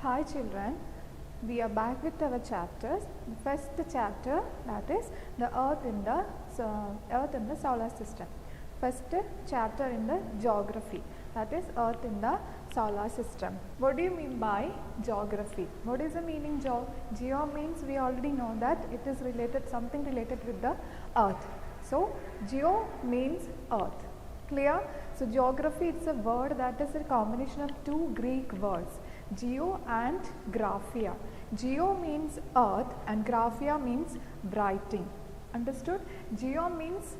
Hi children, we are back with our chapters. The first chapter, that is the Earth in the solar system. First chapter in the geography, that is Earth in the solar system. What do you mean by geography? What is the meaning geo? Geo means we already know that it is related, something related with the Earth. So geo means Earth. Clear? So geography, it's a word that is a combination of two Greek words, geo and graphia. Geo means earth and graphia means writing. Understood? Geo means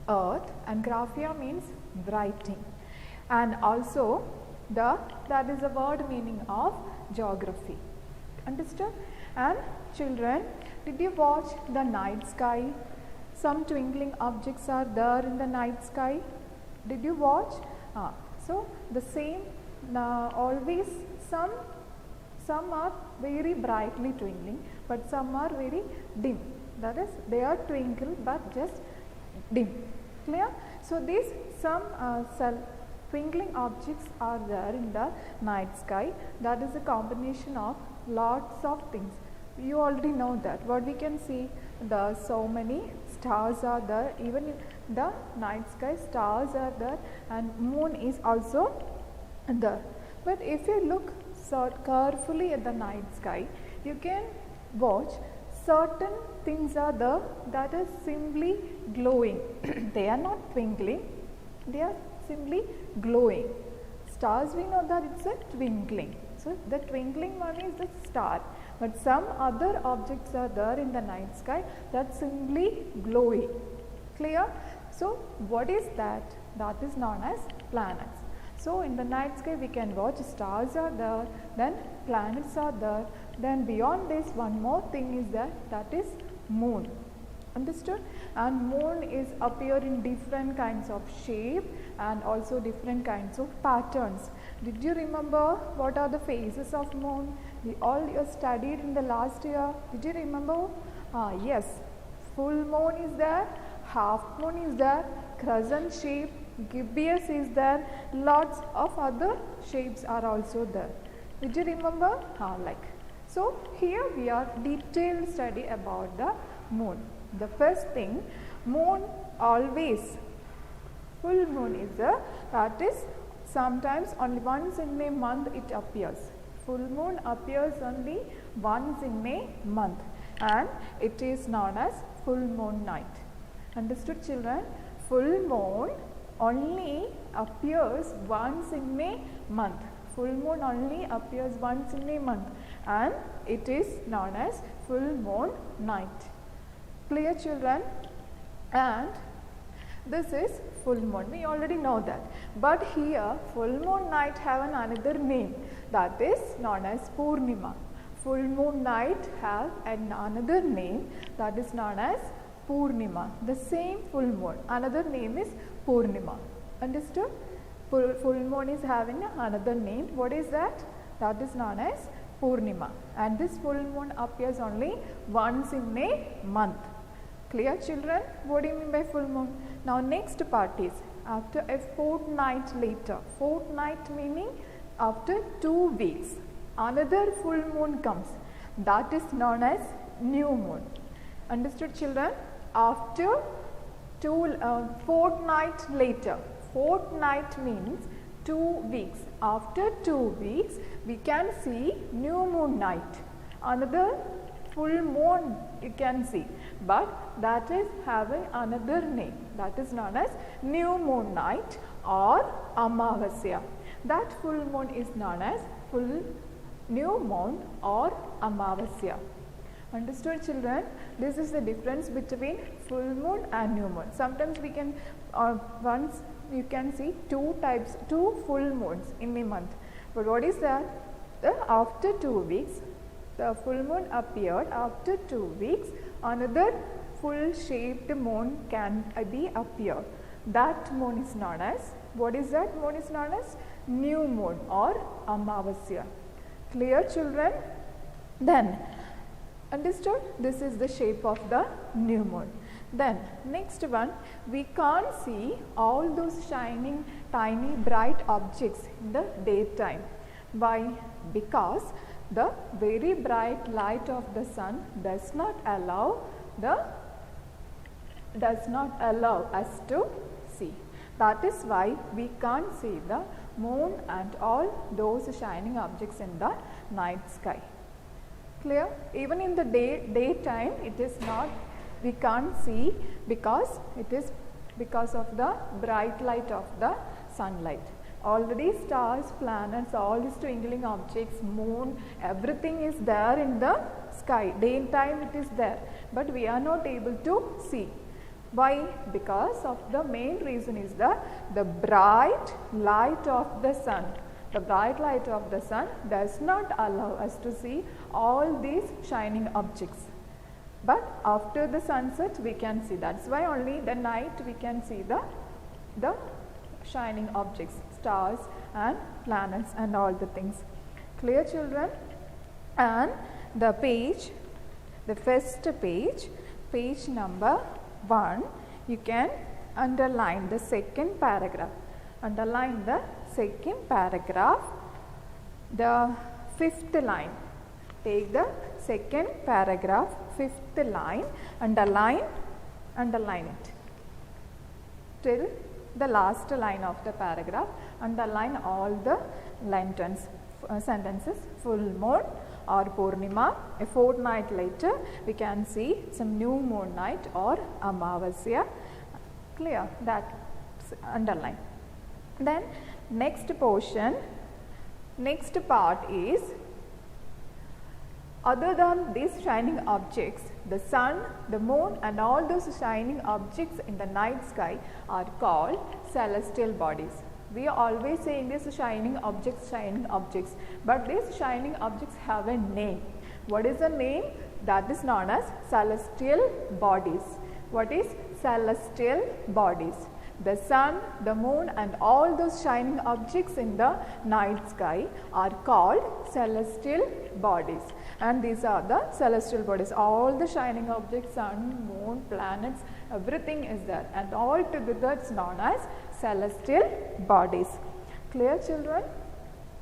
earth and graphia means writing. And also that is the word meaning of geography. Understood? And children, did you watch the night sky? Some twinkling objects are there in the night sky. Did you watch? So the same, always some are very brightly twinkling, but some are very dim. That is, they are twinkle but just dim. Clear? So these some twinkling objects are there in the night sky. That is a combination of lots of things. You already know that. What we can see, so many stars are there. Even in the night sky, stars are there, and moon is also there. But if you look so carefully at the night sky, you can watch certain things are there that is simply glowing. They are not twinkling, they are simply glowing. Stars, we know that it's a twinkling. So the twinkling one is the star. But some other objects are there in the night sky that simply glowing. Clear? So what is that? That is known as planets. So in the night sky we can watch stars are there, then planets are there, then beyond this one more thing is that is moon. Understood? And moon is appear in different kinds of shape and also different kinds of patterns. Did you remember what are the phases of moon? We all studied in the last year. Did you remember? Yes, full moon is there, half moon is there, crescent shape, gibbous is there, lots of other shapes are also there. Did you remember? So here we are detailed study about the moon. The first thing, moon always, full moon is there, that is sometimes only once in a month it appears. Full moon appears only once in a month and it is known as full moon night. Understood children? Full moon only appears once in a month. Full moon only appears once in a month and it is known as full moon night. Clear children? And this is full moon. We already know that. But here full moon night have another name, that is known as Purnima. Full moon night have another name, that is known as Purnima. The same full moon, another name is Purnima. Understood? Full moon is having another name. What is that? That is known as Purnima. And this full moon appears only once in a month. Clear children? What do you mean by full moon? Now next part is after a fortnight later. Fortnight meaning after 2 weeks. Another full moon comes. That is known as new moon. Understood children? After fortnight later. Fortnight means 2 weeks. After 2 weeks we can see new moon night. Another full moon you can see, but that is having another name, that is known as new moon night or Amavasya. That full moon is known as full new moon or Amavasya. Understood children? This is the difference between full moon and new moon. Sometimes we can once you can see two full moons in a month. But what is that? After 2 weeks the full moon appeared. After 2 weeks, another full shaped moon can be appear. That moon is known as, what is that moon is known as? New moon or Amavasya. Clear children? Then, understood? This is the shape of the new moon. Then, next one, we can't see all those shining, tiny, bright objects in the daytime. Why? Because the very bright light of the sun does not allow us to see. That is why we can't see the moon and all those shining objects in the night sky. Clear? Even in the daytime it is not, we can't see because it is because of the bright light of the sunlight. Already stars, planets, all these twinkling objects, moon, everything is there in the sky. Daytime it is there, but we are not able to see. Why? Because of the main reason is the bright light of the sun. The bright light of the sun does not allow us to see all these shining objects. But after the sunset we can see. That's why only the night we can see the shining objects, stars and planets and all the things. Clear, children? And the page, the first page, page number 1, you can underline the second paragraph. Underline the second paragraph, the fifth line. Take the second paragraph, fifth line, underline it till the last line of the paragraph. Underline all the sentences. Full moon or Purnima. A fortnight later we can see some new moon night or Amavasya. Clear? That underline. Then next portion, next part is, other than these shining objects, the sun, the moon and all those shining objects in the night sky are called celestial bodies. We are always saying this shining objects, but these shining objects have a name. What is the name? That is known as celestial bodies. What is celestial bodies? The sun, the moon and all those shining objects in the night sky are called celestial bodies. And these are the celestial bodies. All the shining objects, sun, moon, planets, everything is there. And all together it's known as celestial bodies. Clear, children?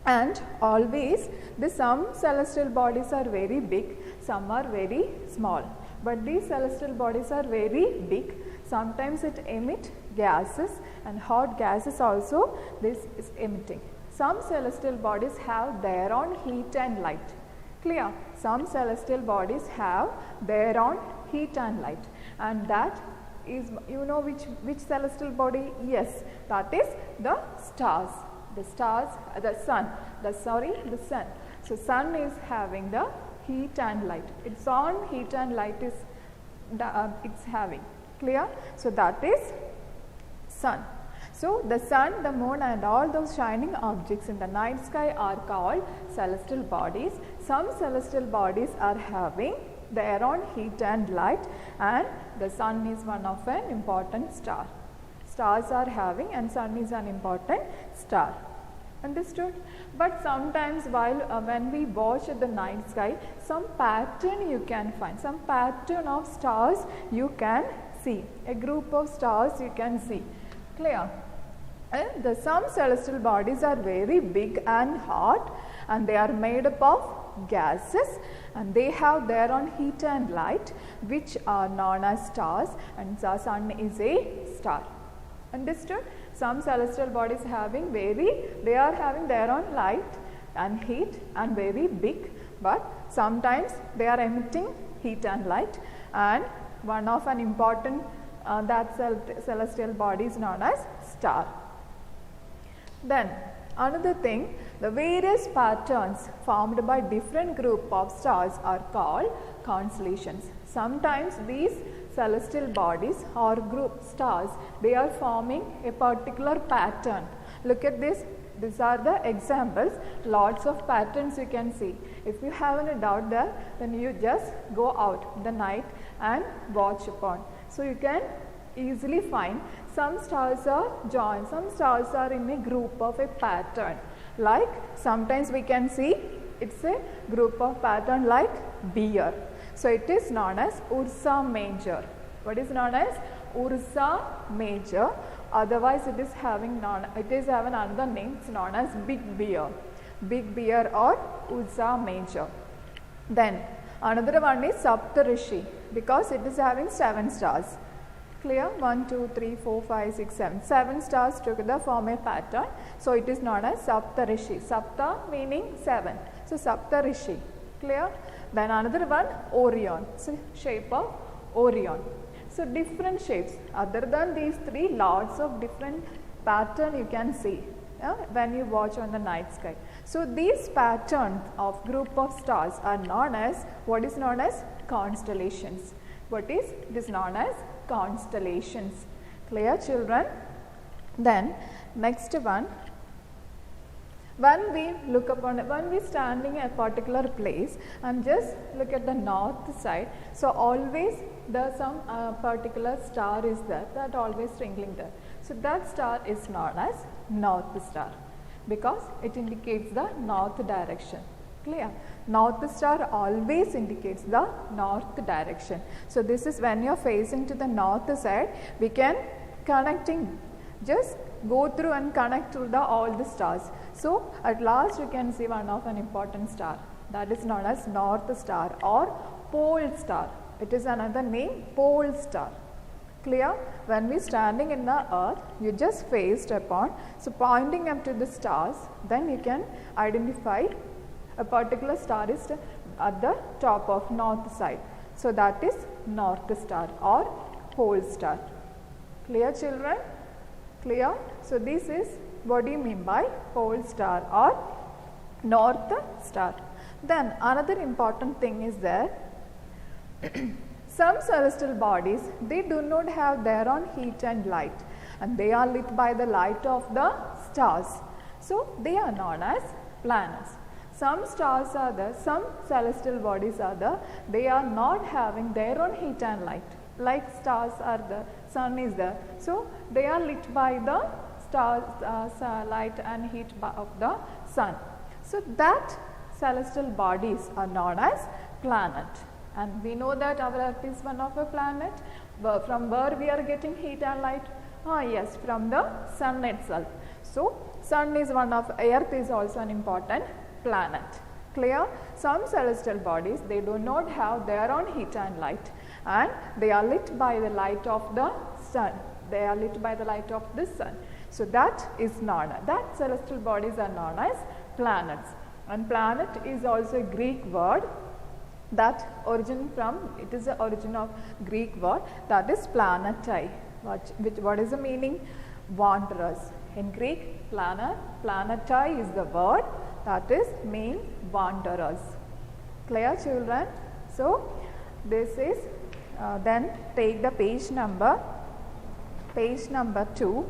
And always some celestial bodies are very big, some are very small. But these celestial bodies are very big. Sometimes it emit gases, and hot gases also this is emitting. Some celestial bodies have their own heat and light. Clear? Some celestial bodies have their own heat and light, and that is, you know which celestial body? Yes, that is the stars. The stars, the sun. The sun. So sun is having the heat and light. Its own heat and light is it's having. Clear? So that is sun. So the sun, the moon and all those shining objects in the night sky are called celestial bodies. Some celestial bodies are having their own heat and light, and the sun is one of an important star. Stars are having, and sun is an important star. Understood? But sometimes when we watch the night sky, some pattern you can find, some pattern of stars you can see, a group of stars you can see. Clear? And some celestial bodies are very big and hot, and they are made up of gases, and they have their own heat and light, which are known as stars, and the sun is a star. Understood? Some celestial bodies they are having their own light and heat and very big, but sometimes they are emitting heat and light, and one of an important celestial body is known as star. Then another thing, the various patterns formed by different group of stars are called constellations. Sometimes these celestial bodies or group stars, they are forming a particular pattern. Look at this. These are the examples. Lots of patterns you can see. If you have any doubt there, then you just go out in the night and watch upon. So you can easily find some stars are joined, some stars are in a group of a pattern. Like sometimes we can see it's a group of pattern like bear. So it is known as Ursa Major. What is known as Ursa Major? Otherwise it is having another name. It's known as Big Bear. Big Bear or Ursa Major. Then another one is Saptarishi because it is having 7 stars. Clear? 1, 2, 3, 4, 5, 6, 7. 7 stars together form a pattern. So it is known as Saptarishi. Sapta meaning 7. So Saptarishi. Clear? Then another one, Orion. So shape of Orion. So different shapes. Other than these 3, lots of different pattern you can see when you watch on the night sky. So these patterns of group of stars are known as, what is known as constellations. What is? It is known as constellations. Clear, children? Then next one, when we look upon, when we standing at a particular place and just look at the north side, so always there some particular star is there, that always twinkling there. So that star is known as North Star because it indicates the north direction. Clear? North Star always indicates the north direction. So this is when you are facing to the north side, we can connecting, just go through and connect to the all the stars. So at last you can see one of an important star, that is known as North Star or Pole Star. It is another name, Pole Star. Clear? When we standing in the earth, you just faced upon, so pointing up to the stars, then you can identify a particular star is at the top of north side. So that is North Star or Pole Star. Clear, children? Clear? So this is what do you mean by Pole Star or North Star. Then another important thing is there, some celestial bodies, they do not have their own heat and light, and they are lit by the light of the stars. So they are known as planets. Some stars are there, some celestial bodies are there, they are not having their own heat and light. Like stars are there, sun is there. So they are lit by the stars, light and heat of the sun. So that celestial bodies are known as planet. And we know that our Earth is one of a planet. From where we are getting heat and light? Yes, from the sun itself. So sun is one of, Earth is also an important planet. Clear? Some celestial bodies, they do not have their own heat and light, and they are lit by the light of the sun. They are lit by the light of the sun. So that is known, that celestial bodies are known as planets. And planet is also a Greek word that origin from, it is the origin of Greek word, that is planetai. What is the meaning? Wanderers. In Greek, planetai is the word, that is mean wanderers. Clear, children? So this is, then take the page number 2.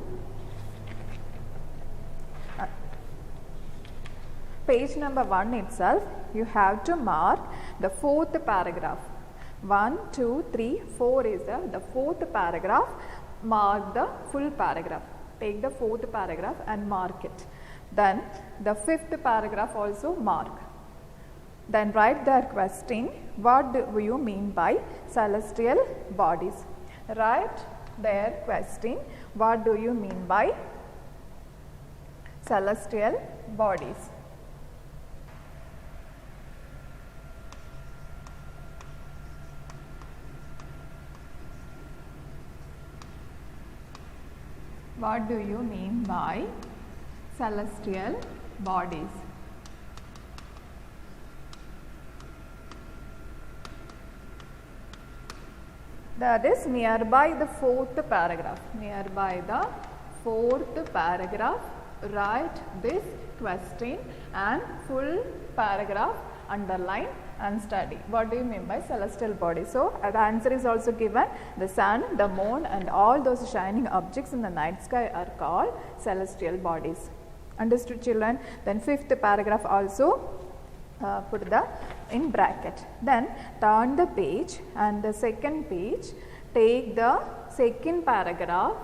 Page number 1 itself, you have to mark the 4th paragraph. 1, 2, 3, 4 is the 4th paragraph. Mark the full paragraph. Take the 4th paragraph and mark it. Then the 5th paragraph also mark. Then write their question, what do you mean by celestial bodies? Write their question, what do you mean by celestial bodies? What do you mean by celestial bodies? That is nearby the 4th paragraph. Nearby the 4th paragraph, write this question and full paragraph underline and study. What do you mean by celestial bodies? So the answer is also given. The sun, the moon and all those shining objects in the night sky are called celestial bodies. Understood, children? Then 5th paragraph also put the in bracket. Then turn the page and the 2nd page, take the 2nd paragraph,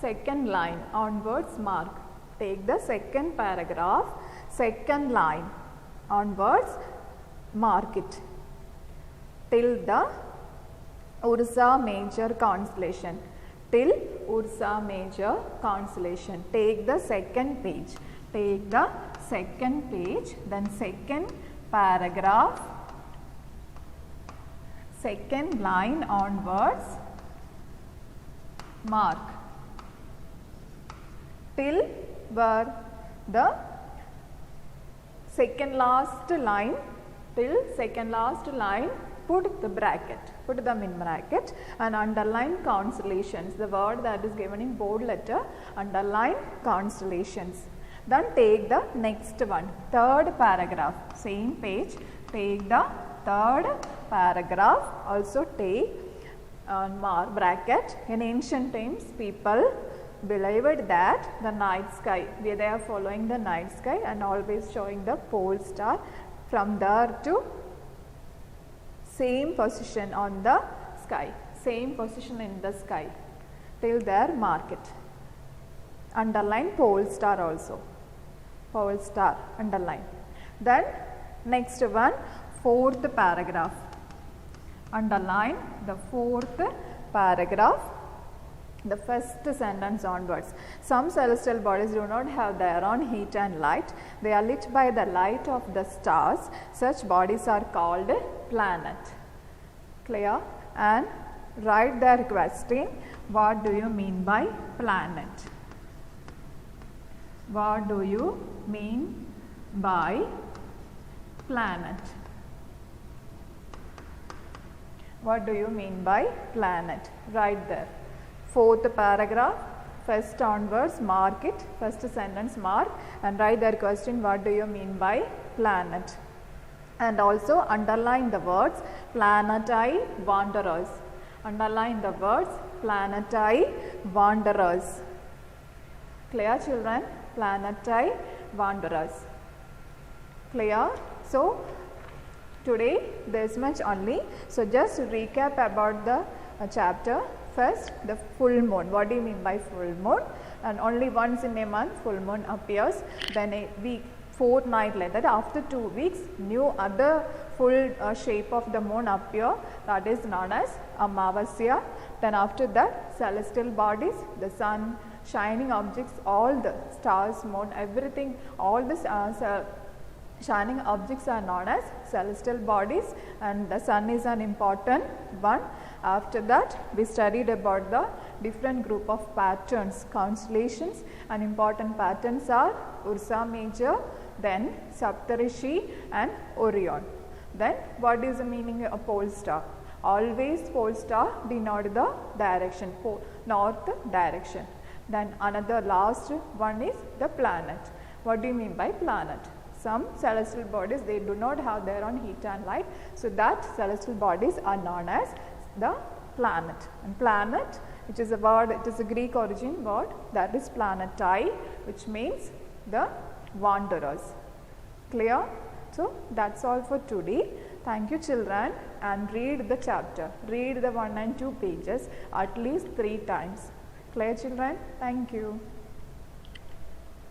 2nd line onwards mark. Take the 2nd paragraph, 2nd line onwards, mark it till the Ursa Major constellation. Till Ursa Major constellation. Take the 2nd page. take the second page, then second paragraph, second line onwards, mark till where the second last line, till second last line, put the bracket, put them in bracket and underline constellations, the word that is given in bold letter, underline constellations. Then take the next one, third paragraph, same page, take the third paragraph, also take mark bracket. In ancient times people believed that the night sky, they are following the night sky and always showing the pole star from there to same position on the sky, same position in the sky till there mark it. Underline pole star also, pole star underline. Then next one, fourth paragraph, underline the fourth paragraph, the first sentence onwards. Some celestial bodies do not have their own heat and light. They are lit by the light of the stars. Such bodies are called planet. Clear? And write their question. What do you mean by planet? What do you mean by planet? What do you mean by planet? Write there. Fourth paragraph, first onwards, mark it, first sentence mark and write their question, what do you mean by planet? And also underline the words planetary wanderers. Underline the words planetary wanderers. Clear children? Planetary wanderers. Clear? So today this much only. So just recap about the chapter. First, the full moon. What do you mean by full moon? And only once in a month full moon appears. Then a week, fortnight later, after 2 weeks, new other full shape of the moon appear. That is known as Amavasya. Then after that, celestial bodies, the sun, shining objects, all the stars, moon, everything, all this shining objects are known as celestial bodies, and the sun is an important one. After that, we studied about the different group of patterns, constellations, and important patterns are Ursa Major, then Saptarishi and Orion. Then what is the meaning of pole star? Always pole star denote the direction, north direction. Then another last one is the planet. What do you mean by planet? Some celestial bodies, they do not have their own heat and light, so that celestial bodies are known as the planet. And planet, which is a word, it is a Greek origin word, that is planetai, which means the wanderers. Clear? So that's all for today. Thank you children, and read the chapter. Read the 1 and 2 pages at least 3 times. Clear children? Thank you.